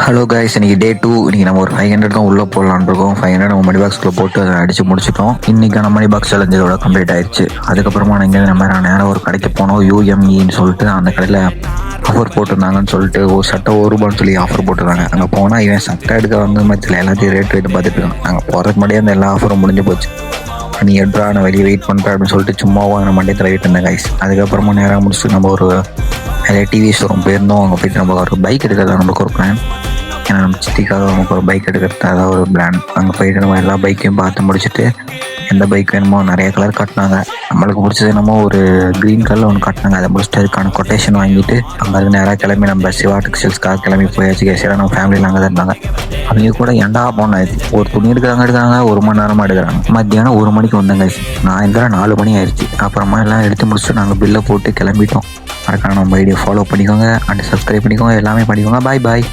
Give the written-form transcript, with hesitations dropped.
Hello guys, இன்னைக்கு டே 2. இன்னைக்கு நம்ம ஒரு 500 தான் உள்ளே போடலான்னு இருக்கோம். 500 நம்ம மணி பாக்ஸ்க்குள்ள போட்டு அதை அடிச்சு முடிச்சிட்டோம். இன்னைக்கான மணி பாக்ஸ் சேலஞ்சோட கம்ப்ளீட் ஆயிடுச்சு. அதுக்கப்புறமா நீங்கள் நம்ம நேரம் ஒரு கடைக்கு போனோம். UMEன்னு சொல்லிட்டு அந்த கடையில் ஆஃபர் போட்டிருந்தாங்கன்னு சொல்லிட்டு ஒரு சட்டை ₹1 சொல்லி ஆஃபர் போட்டிருந்தாங்க. அங்கே போனால் இவன் சட்டை எடுக்க வந்து மத்தியில் எல்லாத்தையும் ரேட் பார்த்துட்டு இருக்கான். நாங்கள் போகிறதுக்கு முன்னாடியே அந்த எல்லா ஆஃபரும் முடிஞ்சு போச்சு. நீ எடுறா, நான் வெளியே வெயிட் பண்ணுறேன் அப்படின்னு சொல்லிட்டு சும்மாவும் நம்ம மண்டே தடவிட்டு இருந்தேன் கைஸ். அதுக்கப்புறமா நேரம் முடிச்சுட்டு நம்ம ஒரு நிறைய டிவி ஷோரூம் போயிருந்தோம். அங்கே போயிட்டு நம்ம ஒரு பைக் எடுக்கிறதா நம்மளுக்கு ஒரு பிளான். ஏன்னா நம்ம சித்திக்காக நமக்கு ஒரு பைக் எடுக்கிறது அதான் ஒரு பிளான். அங்கே போயிட்டு நம்ம எல்லா பைக்கையும் பார்த்து முடிச்சுட்டு எந்த பைக் வேணுமோ நிறைய கலர் காட்டினாங்க. நம்மளுக்கு பிடிச்சது என்னமோ ஒரு க்ரீன் கலரில் ஒன்று காட்டினாங்க. அதை முடிச்சுட்டு அதுக்கான கொட்டேஷன் வாங்கிட்டு அங்கே நேராக கிளம்பி நம்ம சிவா டெக்ஸ்டைல்ஸ்க்காக கிளம்பி போயாச்சு. கேசியாக நம்ம ஃபேமிலியில் அங்கே தான் இருந்தாங்க. அவங்க கூட ஏண்டா போனாச்சு, ஒரு துணி எடுக்கிறாங்க 1 மணி நேரமாக எடுக்கிறாங்க. மத்தியானம் 1 மணிக்கு வந்தாங்க. நான் இருந்தாலும் 4 மணி ஆயிடுச்சு. அப்புறமா எல்லாம் எடுத்து முடிச்சுட்டு நாங்கள் பில்லை போட்டு கிளம்பிட்டோம். மறக்காம நம்ம ஐடியா ஃபாலோ பண்ணிக்கோங்க அண்ட் சப்ஸ்கிரைப் பண்ணிக்கோங்க, எல்லாமே பண்ணிக்கோங்க. பாய்.